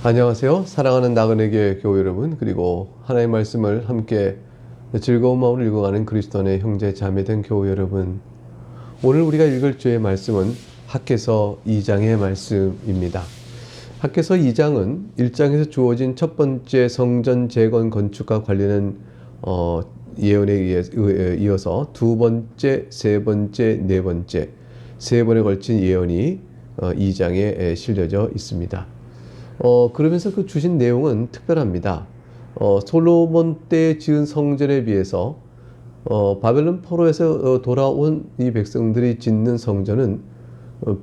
안녕하세요. 사랑하는 나그네교회 교회 여러분, 그리고 하나님의 말씀을 함께 즐거운 마음으로 읽어가는 그리스도 안의 형제 자매된 교회 여러분, 오늘 우리가 읽을 주의 말씀은 학개서 2장의 말씀입니다. 학개서 2장은 1장에서 주어진 첫 번째 성전 재건 건축과 관련한 예언에 이어서 두 번째, 세 번째, 네 번째, 세 번에 걸친 예언이 2장에 실려져 있습니다. 그러면서 그 주신 내용은 특별합니다. 솔로몬 때 지은 성전에 비해서 바벨론 포로에서 돌아온 이 백성들이 짓는 성전은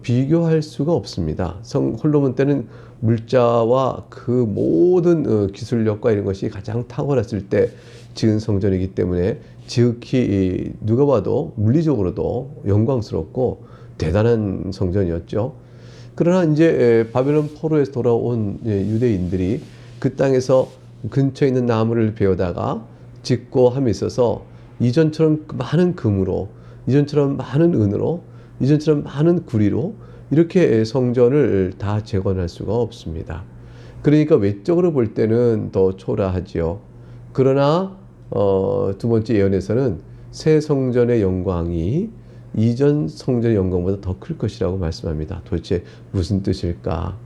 비교할 수가 없습니다. 솔로몬 때는 물자와 그 모든 기술력과 이런 것이 가장 탁월했을 때 지은 성전이기 때문에 지극히 누가 봐도 물리적으로도 영광스럽고 대단한 성전이었죠. 그러나 이제 바벨론 포로에서 돌아온 유대인들이 그 땅에서 근처에 있는 나무를 베어다가 짓고 함에 있어서 이전처럼 많은 금으로, 이전처럼 많은 은으로, 이전처럼 많은 구리로 이렇게 성전을 다 재건할 수가 없습니다. 그러니까 외적으로 볼 때는 더 초라하지요. 그러나 두 번째 예언에서는 새 성전의 영광이 이전 성전의 영광보다 더 클 것이라고 말씀합니다. 도대체 무슨 뜻일까?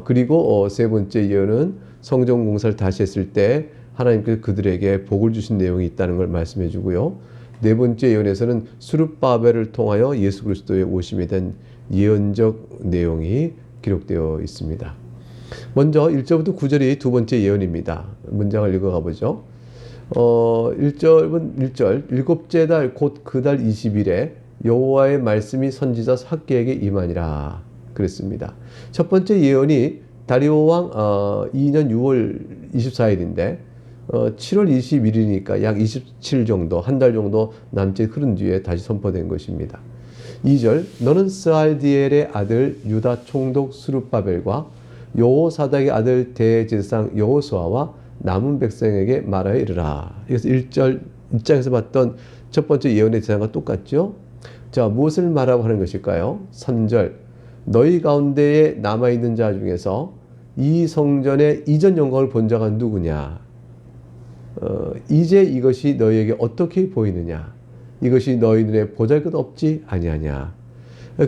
그리고 세 번째 예언은 성전 공사를 다시 했을 때 하나님께서 그들에게 복을 주신 내용이 있다는 걸 말씀해 주고요. 네 번째 예언에서는 스룹바벨을 통하여 예수 그리스도의 오심에 대한 예언적 내용이 기록되어 있습니다. 먼저 1절부터 9절이 두 번째 예언입니다. 문장을 읽어가 보죠. 1절 일곱째 달 곧 그 달 20일에 여호와의 말씀이 선지자 학개에게 임하니라 그랬습니다. 첫 번째 예언이 다리오 왕 2년 6월 24일인데 7월 21일이니까 약 27일 정도, 한 달 정도 남짓 흐른 뒤에 다시 선포된 것입니다. 2절 너는 스알디엘의 아들 유다 총독 스룹바벨과 여호사닥의 아들 대제사장 여호수아와 남은 백성에게 말하여 이르라. 그래서 1장에서 봤던 첫 번째 예언의 대상과 똑같죠. 자, 무엇을 말하고 하는 것일까요? 3절 너희 가운데에 남아있는 자 중에서 이 성전의 이전 영광을 본 자가 누구냐? 이제 이것이 너희에게 어떻게 보이느냐? 이것이 너희 눈에 보잘것없지 아니하냐?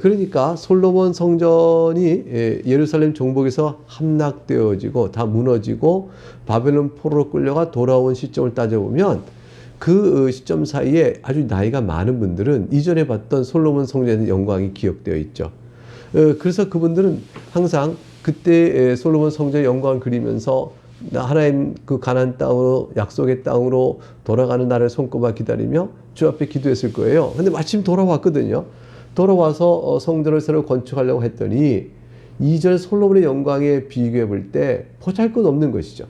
그러니까 솔로몬 성전이 예루살렘 정복에서 함락되어지고 다 무너지고 바벨론 포로로 끌려가 돌아온 시점을 따져보면 그 시점 사이에 아주 나이가 많은 분들은 이전에 봤던 솔로몬 성전의 영광이 기억되어 있죠. 그래서 그분들은 항상 그때 솔로몬 성전의 영광을 그리면서 하나님 그 가나안 땅으로 약속의 땅으로 돌아가는 날을 손꼽아 기다리며 주 앞에 기도했을 거예요. 근데 마침 돌아왔거든요. 돌아와서 성전을 새로 건축하려고 했더니 이전 솔로몬의 영광에 비교해 볼 때 보잘것없는 것이죠.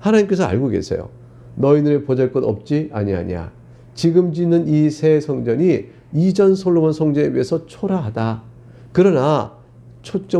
하나님께서 알고 계세요. 너희 눈에 보잘것없지 아니하냐. 지금 짓는 이 새 성전이 이전 솔로몬 성전에 비해서 초라하다. 그러나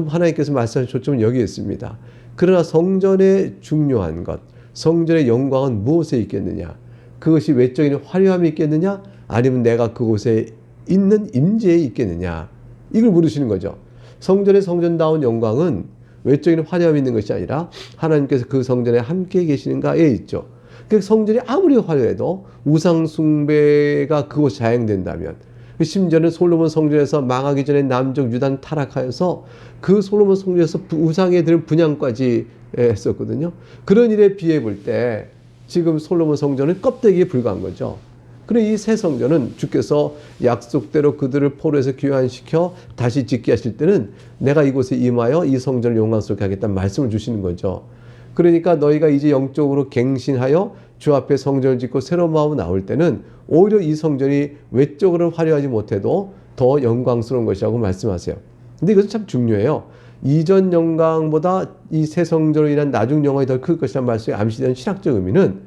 하나님께서 말씀하신 초점은 여기에 있습니다. 그러나 성전의 중요한 것, 성전의 영광은 무엇에 있겠느냐? 그것이 외적인 화려함이 있겠느냐? 아니면 내가 그곳에 있는 임재에 있겠느냐? 이걸 물으시는 거죠. 성전의 성전다운 영광은 외적인 화려함이 있는 것이 아니라 하나님께서 그 성전에 함께 계시는가에 있죠. 그 성전이 아무리 화려해도 우상 숭배가 그곳에 자행된다면, 심지어는 솔로몬 성전에서 망하기 전에 남쪽 유다는 타락하여서 그 솔로몬 성전에서 우상에 드는 분향까지 했었거든요. 그런 일에 비해 볼 때 지금 솔로몬 성전은 껍데기에 불과한 거죠. 그리고 이 새 성전은 주께서 약속대로 그들을 포로에서 귀환시켜 다시 짓게 하실 때는 내가 이곳에 임하여 이 성전을 영광스럽게 하겠다는 말씀을 주시는 거죠. 그러니까 너희가 이제 영적으로 갱신하여 주 앞에 성전을 짓고 새로운 마음으로 나올 때는 오히려 이 성전이 외적으로는 화려하지 못해도 더 영광스러운 것이라고 말씀하세요. 근데 이것은 참 중요해요. 이전 영광보다 이 새 성전으로 인한 나중 영광이 더 클 것이라는 말씀에 암시되는 신학적 의미는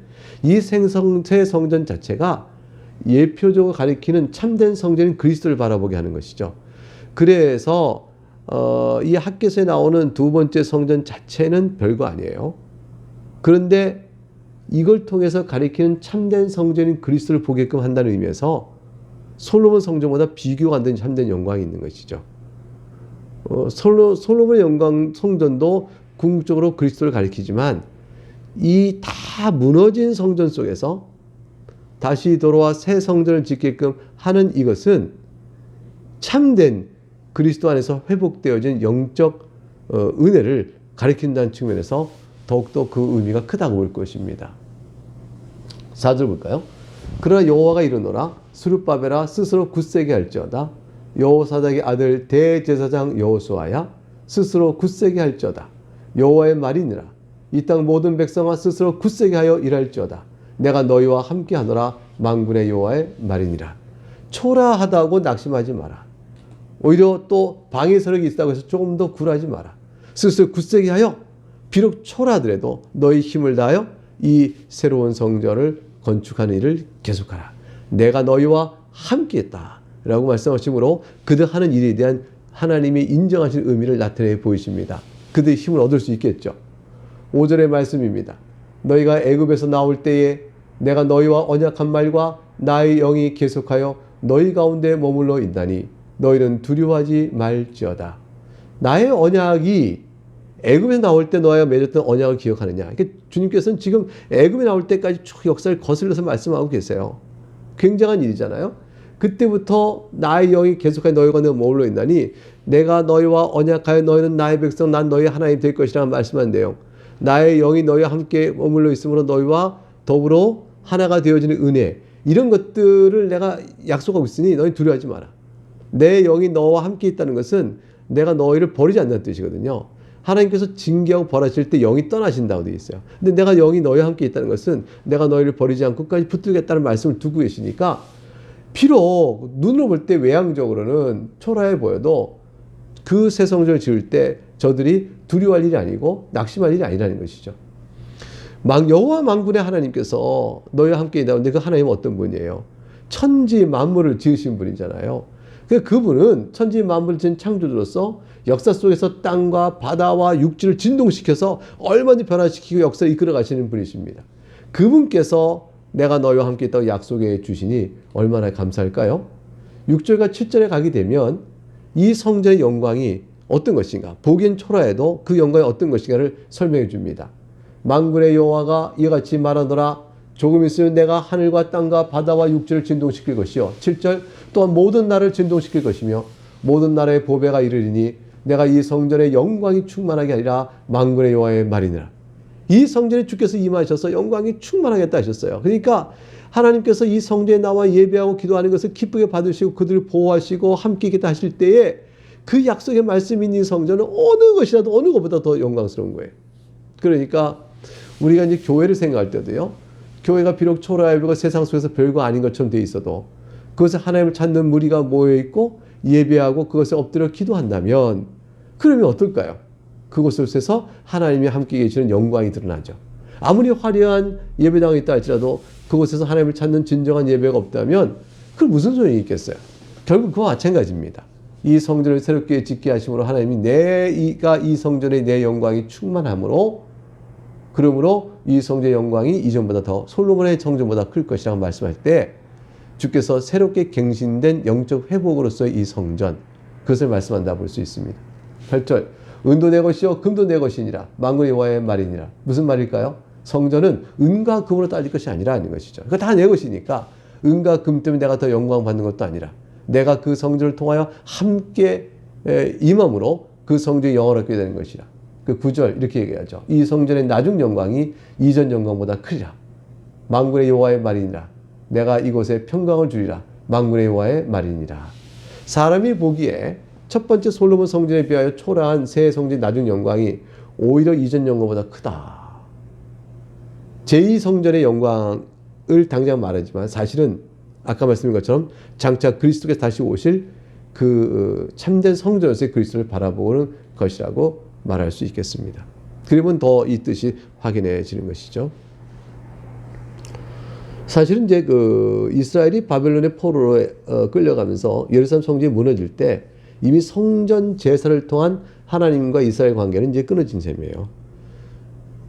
이 새 성전 자체가 예표적으로 가리키는 참된 성전인 그리스도를 바라보게 하는 것이죠. 그래서 이 학개서에 나오는 두 번째 성전 자체는 별거 아니에요. 그런데 이걸 통해서 가리키는 참된 성전인 그리스도를 보게끔 한다는 의미에서 솔로몬 성전보다 비교가 안 되는 참된 영광이 있는 것이죠. 솔로몬의 영광 성전도 궁극적으로 그리스도를 가리키지만 이 다 무너진 성전 속에서 다시 돌아와 새 성전을 짓게끔 하는 이것은 참된 그리스도 안에서 회복되어진 영적 은혜를 가리킨다는 측면에서 더욱더 그 의미가 크다고 볼 것입니다. 4절 볼까요? 그러나 여호와가 이르노라 스룹바벨아 스스로 굳세게 할지어다 여호사닥의 아들 대제사장 여호수아야 스스로 굳세게 할지어다 여호와의 말이니라 이 땅 모든 백성아 스스로 굳세게 하여 일할지어다 내가 너희와 함께하노라 만군의 여호와의 말이니라. 초라하다고 낙심하지 마라. 오히려 또 방해 세력이 있다고 해서 조금 더 굴하지 마라. 스스로 굳세게 하여 비록 초라하더라도 너희 힘을 다하여 이 새로운 성전을 건축하는 일을 계속하라. 내가 너희와 함께했다 라고 말씀하시므로 그들 하는 일에 대한 하나님이 인정하신 의미를 나타내 보이십니다. 그들의 힘을 얻을 수 있겠죠. 5절의 말씀입니다. 너희가 애굽에서 나올 때에 내가 너희와 언약한 말과 나의 영이 계속하여 너희 가운데 머물러 있나니 너희는 두려워하지 말지어다. 나의 언약이 애굽에 나올 때 너희가 맺었던 언약을 기억하느냐. 그러니까 주님께서는 지금 애굽에 나올 때까지 쭉 역사를 거슬러서 말씀하고 계세요. 굉장한 일이잖아요. 그때부터 나의 영이 계속하여 너희 가운데 머물러 있나니 내가 너희와 언약하여 너희는 나의 백성 난 너희 하나님 될 것이라 말씀한대요. 나의 영이 너희와 함께 머물러 있으므로 너희와 더불어 하나가 되어지는 은혜 이런 것들을 내가 약속하고 있으니 너희 두려워하지 마라. 내 영이 너와 함께 있다는 것은 내가 너희를 버리지 않는다는 뜻이거든요. 하나님께서 징계하고 벌하실 때 영이 떠나신다고 되어 있어요. 근데 내가 영이 너희와 함께 있다는 것은 내가 너희를 버리지 않고 끝까지 붙들겠다는 말씀을 두고 계시니까 비록 눈으로 볼 때 외향적으로는 초라해 보여도 그 새 성전을 지을 때 저들이 두려워할 일이 아니고 낙심할 일이 아니라는 것이죠. 여호와 만군의 하나님께서 너희와 함께 있다는데 그 하나님은 어떤 분이에요? 천지 만물을 지으신 분이잖아요. 그분은 천지 만물을 지은 창조주로서 역사 속에서 땅과 바다와 육지를 진동시켜서 얼마든지 변화시키고 역사를 이끌어 가시는 분이십니다. 그분께서 내가 너희와 함께 있다고 약속해 주시니 얼마나 감사할까요? 6절과 7절에 가게 되면 이 성전의 영광이 어떤 것인가, 보기엔 초라해도 그 영광이 어떤 것인가를 설명해 줍니다. 만군의 여호와가 이와 같이 말하노라 조금 있으면 내가 하늘과 땅과 바다와 육지를 진동시킬 것이요 7절 또한 모든 나라를 진동시킬 것이며 모든 나라의 보배가 이르리니 내가 이 성전의 영광이 충만하게 하리라 만군의 여호와의 말이니라. 이 성전에 주께서 임하셔서 영광이 충만하겠다 하셨어요. 그러니까 하나님께서 이 성전에 나와 예배하고 기도하는 것을 기쁘게 받으시고 그들을 보호하시고 함께 있겠다 하실 때에 그 약속의 말씀이 있는 성전은 어느 것이라도 어느 것보다 더 영광스러운 거예요. 그러니까 우리가 이제 교회를 생각할 때도요. 교회가 비록 초라하고 세상 속에서 별거 아닌 것처럼 돼 있어도 그것에 하나님을 찾는 무리가 모여 있고 예배하고 그것에 엎드려 기도한다면 그러면 어떨까요? 그곳에서 하나님이 함께 계시는 영광이 드러나죠. 아무리 화려한 예배당이 있다 할지라도 그곳에서 하나님을 찾는 진정한 예배가 없다면 그 무슨 소용이 있겠어요? 결국 그와 마찬가지입니다. 이 성전을 새롭게 짓게 하심으로 하나님이 내가 이 성전의 내 영광이 충만함으로 그러므로 이 성전의 영광이 이전보다 더 솔로몬의 성전보다 클 것이라고 말씀할 때 주께서 새롭게 갱신된 영적 회복으로서의 이 성전 그것을 말씀한다 볼 수 있습니다. 8절 은도 내 것이요 금도 내 것이니라 만군의 여호와의 말이니라. 무슨 말일까요? 성전은 은과 금으로 따질 것이 아니라 하는 것이죠. 그거 다 내 것이니까 은과 금 때문에 내가 더 영광 받는 것도 아니라 내가 그 성전을 통하여 함께 임함으로 그 성전이 영원을 얻게 되는 것이라. 그 9절 이렇게 얘기하죠. 이 성전의 나중 영광이 이전 영광보다 크리라. 만군의 여호와의 말이니라. 내가 이곳에 평강을 주리라. 만군의 여호와의 말이니라. 사람이 보기에 첫 번째 솔로몬 성전에 비하여 초라한 새 성전의 나중 영광이 오히려 이전 영광보다 크다. 제2성전의 영광을 당장 말하지만 사실은 아까 말씀드린 것처럼 장차 그리스도께서 다시 오실 그 참된 성전에서의 그리스도를 바라보는 것이라고 말할 수 있겠습니다. 그러면 더 이 뜻이 확인해지는 것이죠. 사실은 이제 그 이스라엘이 바벨론의 포로로 끌려가면서 예루살렘 성전이 무너질 때 이미 성전 제사를 통한 하나님과 이스라엘 관계는 이제 끊어진 셈이에요.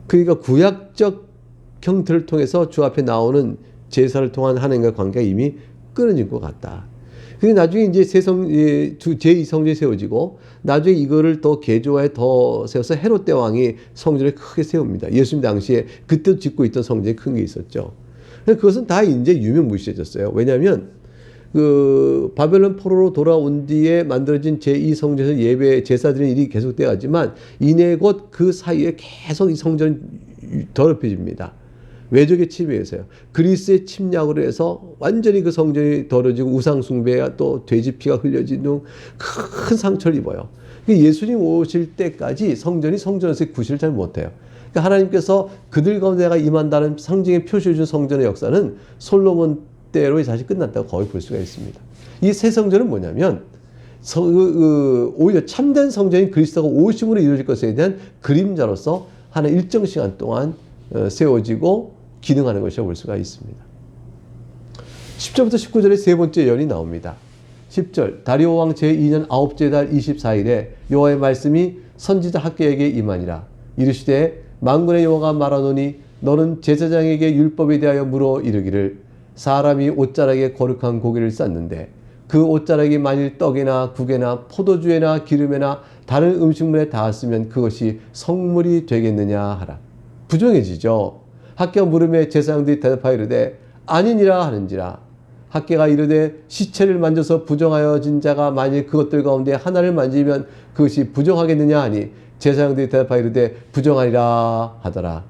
그러니까 구약적 형태를 통해서 주 앞에 나오는 제사를 통한 하나님과 관계가 이미 끊어진 것 같다. 그게 나중에 이제 제2성전이 세워지고 나중에 이거를 더 개조해 더 세워서 헤롯 대왕이 성전을 크게 세웁니다. 예수님 당시에 그때 짓고 있던 성전이 큰 게 있었죠. 그것은 다 이제 유명무실해졌어요. 왜냐하면 그 바벨론 포로로 돌아온 뒤에 만들어진 제2성전에서 예배 제사드리는 일이 계속되어 가지만 이내 곧 그 사이에 계속 이 성전이 더럽혀집니다. 외적의 침해에서요. 그리스의 침략으로 해서 완전히 그 성전이 더러지고 우상숭배와 또 돼지피가 흘려진 등 큰 상처를 입어요. 예수님 오실 때까지 성전이 성전에서 구실을 잘 못해요. 그러니까 하나님께서 그들 가운데 내가 임한다는 상징의 표시해 준 성전의 역사는 솔로몬 때로 사실 끝났다고 거의 볼 수가 있습니다. 이 새 성전은 뭐냐면 오히려 참된 성전인 그리스도가 오심으로 이루어질 것에 대한 그림자로서 하나 일정 시간 동안 세워지고 기능하는 것이라고 볼 수가 있습니다. 10절부터 19절에 세 번째 예언이 나옵니다. 10절 다리오 왕 제2년 아홉째 달 24일에 여호와의 말씀이 선지자 학개에게 임하니라. 이르시되 만군의 여호와가 말하노니 너는 제사장에게 율법에 대하여 물어 이르기를 사람이 옷자락에 거룩한 고기를 쌌는데 그 옷자락이 만일 떡이나 국에나 포도주에나 기름에나 다른 음식물에 닿았으면 그것이 성물이 되겠느냐 하라. 부정해지죠. 학개가 물음에 제사장들이 대답하여 이르되 아니니라 하는지라. 학개가 이르되 시체를 만져서 부정하여진 자가 만일 그것들 가운데 하나를 만지면 그것이 부정하겠느냐 하니 제사장들이 대답하여 이르되 부정하리라 하더라.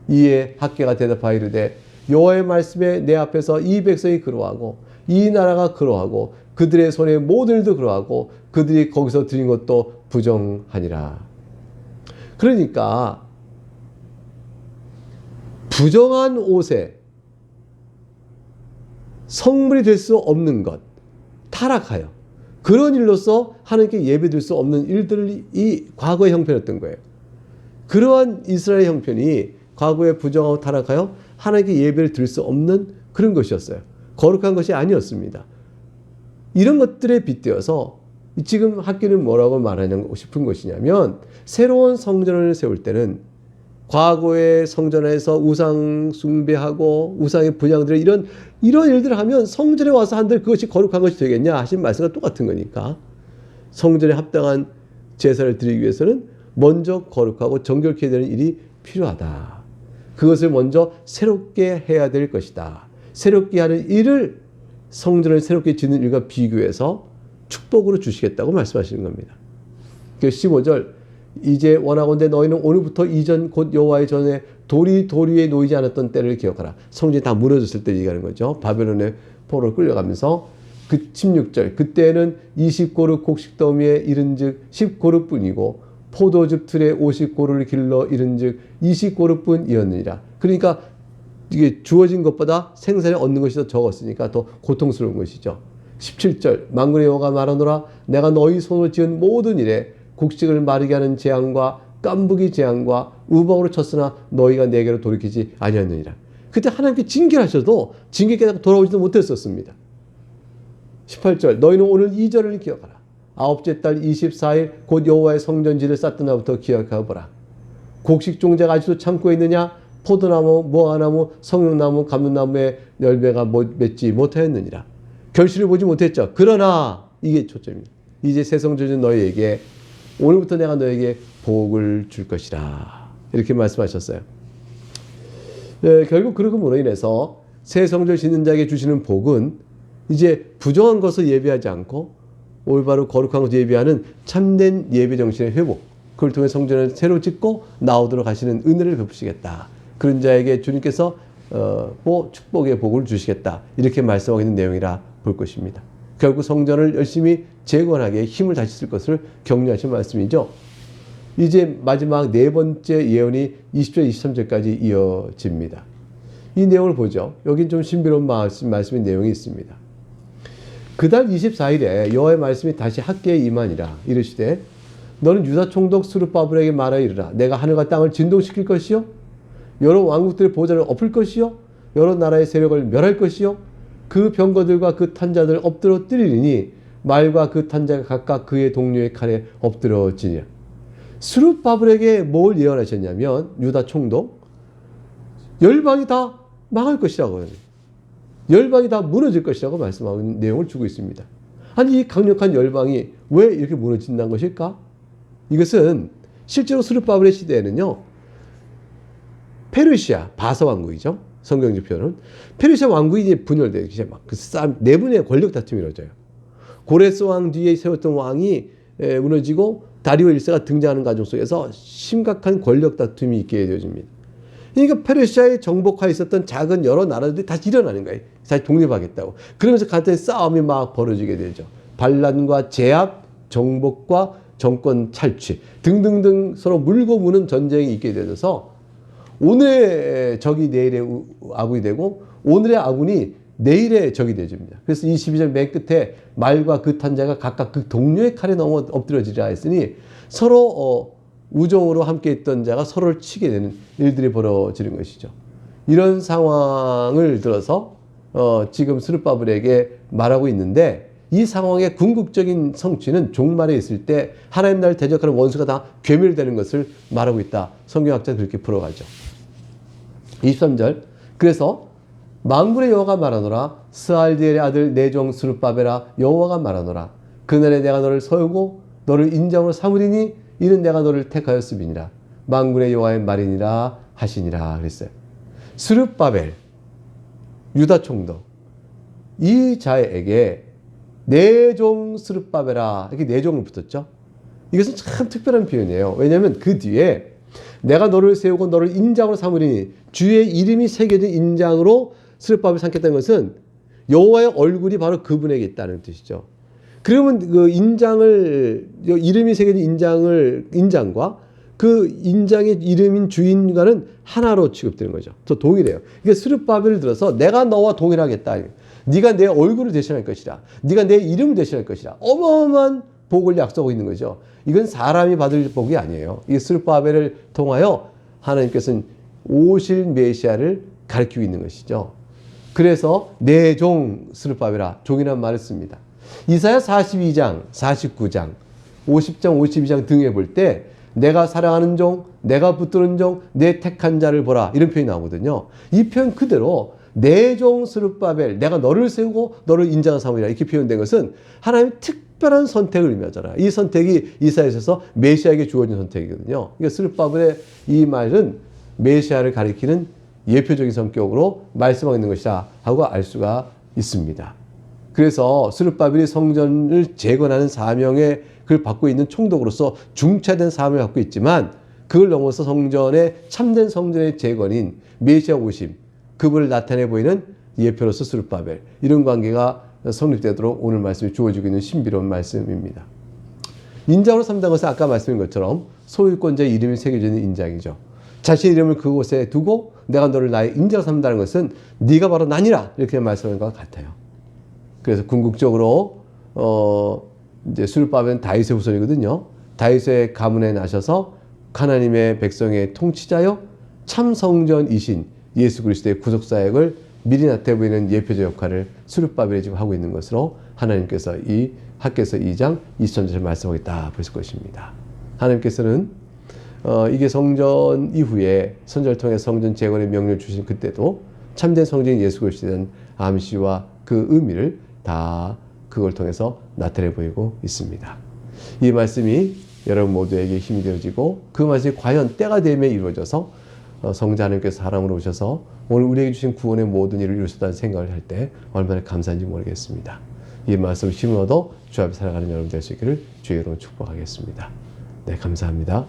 이에 학개가 대답하여 이르되 여호와의 말씀에 내 앞에서 이 백성이 그러하고 이 나라가 그러하고 그들의 손에 모든 일도 그러하고 그들이 거기서 드린 것도 부정하니라. 그러니까 부정한 옷에 성물이 될 수 없는 것, 타락하여 그런 일로서 하나님께 예배드릴 수 없는 일들이 과거의 형편이었던 거예요. 그러한 이스라엘 형편이 과거에 부정하고 타락하여 하나님께 예배를 드릴 수 없는 그런 것이었어요. 거룩한 것이 아니었습니다. 이런 것들에 빗대어서 지금 학교는 뭐라고 말하고 싶은 것이냐면 새로운 성전을 세울 때는 과거의 성전에서 우상 숭배하고 우상의 분향들을 이런 일들을 하면 성전에 와서 한들 그것이 거룩한 것이 되겠냐 하신 말씀과 똑같은 거니까 성전에 합당한 제사를 드리기 위해서는 먼저 거룩하고 정결케 되는 일이 필요하다. 그것을 먼저 새롭게 해야 될 것이다. 새롭게 하는 일을 성전을 새롭게 짓는 일과 비교해서 축복으로 주시겠다고 말씀하시는 겁니다. 15절 이제 원하건대 너희는 오늘부터 이전 곧 여호와의 전에 돌이 돌 위에 놓이지 않았던 때를 기억하라. 성전이 다 무너졌을 때 얘기하는 거죠. 바벨론의 포로로 끌려가면서 그 16절 그때는 20고루 곡식더미에 이른즉 10고루뿐이고 포도즙 틀에 50고루를 길러 이른즉 20고루뿐이었느니라. 그러니까 이게 주어진 것보다 생산에 얻는 것이 더 적었으니까 더 고통스러운 것이죠. 17절 만군의 여호와가 말하노라 내가 너희 손으로 지은 모든 일에 곡식을 마르게 하는 재앙과 깐부기 재앙과 우박으로 쳤으나 너희가 내게로 돌이키지 아니하느니라. 그때 하나님께 징계하셔도 징계 깨닫고 돌아오지도 못했었습니다. 18절 너희는 오늘 이 절을 기억하라. 아홉째 달 24일 곧 여호와의 성전지를 쌓던 날부터 기억하보라. 곡식 종자가 아직도 창고에 있느냐? 포도나무, 무화과나무, 성령나무, 감론나무의 열매가 맺지 못하였느니라. 결실을 보지 못했죠. 그러나 이게 초점입니다. 이제 새 성전은 너희에게 오늘부터 내가 너에게 복을 줄 것이라. 이렇게 말씀하셨어요. 결국 그러므로 인해서 새 성전 짓는 자에게 주시는 복은 이제 부정한 것을 예배하지 않고 올바로 거룩한 것을 예배하는 참된 예배 정신의 회복. 그걸 통해 성전을 새로 짓고 나오도록 하시는 은혜를 베푸시겠다. 그런 자에게 주님께서 축복의 복을 주시겠다. 이렇게 말씀하고 있는 내용이라 볼 것입니다. 결국 성전을 열심히 재건하게 힘을 다시 쓸 것을 격려하신 말씀이죠. 이제 마지막 네 번째 예언이 20절 23절까지 이어집니다. 이 내용을 보죠. 여긴 좀 신비로운 말씀의 내용이 있습니다. 그달 24일에 여호와의 말씀이 다시 학개에 임하니라. 이르시되 너는 유다 총독 스룹바벨에게 말하여 이르라. 내가 하늘과 땅을 진동시킬 것이요 여러 왕국들의 보좌를 엎을 것이요 여러 나라의 세력을 멸할 것이요 그 병거들과 그 탄자들 엎드러 뜨리니 말과 그 탄자가 각각 그의 동료의 칼에 엎드러지니라. 스룹바벨에게 뭘 예언하셨냐면 유다 총독 열방이 다 망할 것이라고 해요. 열방이 다 무너질 것이라고 말씀하고 있는 내용을 주고 있습니다. 아니, 이 강력한 열방이 왜 이렇게 무너진다는 것일까? 이것은 실제로 스룹바벨의 시대에는요, 페르시아, 바사 왕국이죠. 성경적 표현은. 페르시아 왕국이 이제 분열돼요. 이제 막 그 싸움, 내분의 권력 다툼이 일어져요. 고레스 왕 뒤에 세웠던 왕이 무너지고 다리오 1세가 등장하는 과정 속에서 심각한 권력 다툼이 있게 되어집니다. 그러니까 페르시아의 정복하에 있었던 작은 여러 나라들이 다시 일어나는 거예요. 다시 독립하겠다고. 그러면서 간단히 싸움이 막 벌어지게 되죠. 반란과 제압, 정복과 정권 탈취 등등등 서로 물고 무는 전쟁이 있게 되어서 오늘의 적이 내일의 아군이 되고 오늘의 아군이 내일의 적이 되어집니다. 그래서 이 12절 맨 끝에 말과 그 탄자가 각각 그 동료의 칼에 넘어 엎드려지라 했으니 서로 우정으로 함께 있던 자가 서로를 치게 되는 일들이 벌어지는 것이죠. 이런 상황을 들어서 지금 스룹바벨에게 말하고 있는데 이 상황의 궁극적인 성취는 종말에 있을 때 하나님 나라를 대적하는 원수가 다 괴멸되는 것을 말하고 있다. 성경학자는 그렇게 풀어가죠. 23절 그래서 만군의 여호와가 말하노라 스알디엘의 아들 내 종 스룹바벨아 여호와가 말하노라 그날에 내가 너를 세우고 너를 인장으로 삼으리니 이는 내가 너를 택하였음이니라 만군의 여호와의 말이니라 하시니라 그랬어요. 스룹바벨 유다 총독 이 자에게 내 종 스룹바벨아 이렇게 내 종을 붙었죠. 이것은 참 특별한 표현이에요. 왜냐하면 그 뒤에 내가 너를 세우고 너를 인장으로 삼으리니 주의 이름이 새겨진 인장으로 스룹바벨을 삼겠다는 것은 여호와의 얼굴이 바로 그분에게 있다는 뜻이죠. 그러면 그 인장을 이름이 새겨진 인장과 그 인장의 이름인 주인과는 하나로 취급되는 거죠. 더 동일해요. 이게 스룹바벨을 들어서 내가 너와 동일하겠다. 네가 내 얼굴을 대신할 것이라. 네가 내 이름을 대신할 것이라. 어마어마한 복을 약속하고 있는 거죠. 이건 사람이 받을 복이 아니에요. 이 스룹바벨을 통하여 하나님께서는 오실 메시아를 가리키고 있는 것이죠. 그래서 내 종 스룹바벨아 종이라는 말을 씁니다. 이사야 42장, 49장, 50장, 52장 등에 볼 때 내가 사랑하는 종, 내가 붙드는 종, 내 택한 자를 보라 이런 표현이 나오거든요. 이 표현 그대로 내 종 스룹바벨 내가 너를 세우고 너를 인장을 삼으리라 이렇게 표현된 것은 하나님의 특별한 선택을 의미하잖아요. 이 선택이 이사야에서 메시아에게 주어진 선택이거든요. 그러니까 스룹바벨의 이 말은 메시아를 가리키는 예표적인 성격으로 말씀하고 있는 것이다 하고 알 수가 있습니다. 그래서 스룹바벨이 성전을 재건하는 사명에 그걸 받고 있는 총독으로서 중차된 사명을 갖고 있지만 그걸 넘어서 성전의 참된 성전의 재건인 메시아 오심 그분을 나타내 보이는 예표로서 스룹바벨 이런 관계가 성립되도록 오늘 말씀이 주어지고 있는 신비로운 말씀입니다. 인장으로 삼는 것은 아까 말씀드린 것처럼 소유권자의 이름이 새겨져 있는 인장이죠. 자신의 이름을 그곳에 두고 내가 너를 나의 인장으로 삼는다는 것은 네가 바로 나니라 이렇게 말씀하는 것 같아요. 그래서 궁극적으로 이제 스룹바벨은 다윗의 후손이거든요. 다윗의 가문에 나셔서 하나님의 백성의 통치자요 참 성전이신 예수 그리스도의 구속 사역을 미리 나타내 보이는 예표적 역할을 스룹바벨이 지금 하고 있는 것으로 하나님께서 이 학개서 2장 23절에 말씀하고 있다 볼 것입니다. 하나님께서는 이게 성전 이후에 선지자를 통해 성전 재건의 명령을 주신 그때도 참된 성전인 예수 그리스도에 대한 암시와 그 의미를 다 그걸 통해서 나타내 보이고 있습니다. 이 말씀이 여러분 모두에게 힘이 되어지고 그 말씀이 과연 때가 되면 이루어져서 성자 하나님께서 사람으로 오셔서 오늘 우리에게 주신 구원의 모든 일을 이루셨다는 생각을 할 때 얼마나 감사한지 모르겠습니다. 이 말씀을 힘을 얻어 주 앞에 살아가는 여러분 될 수 있기를 주의 이름으로 축복하겠습니다. 네, 감사합니다.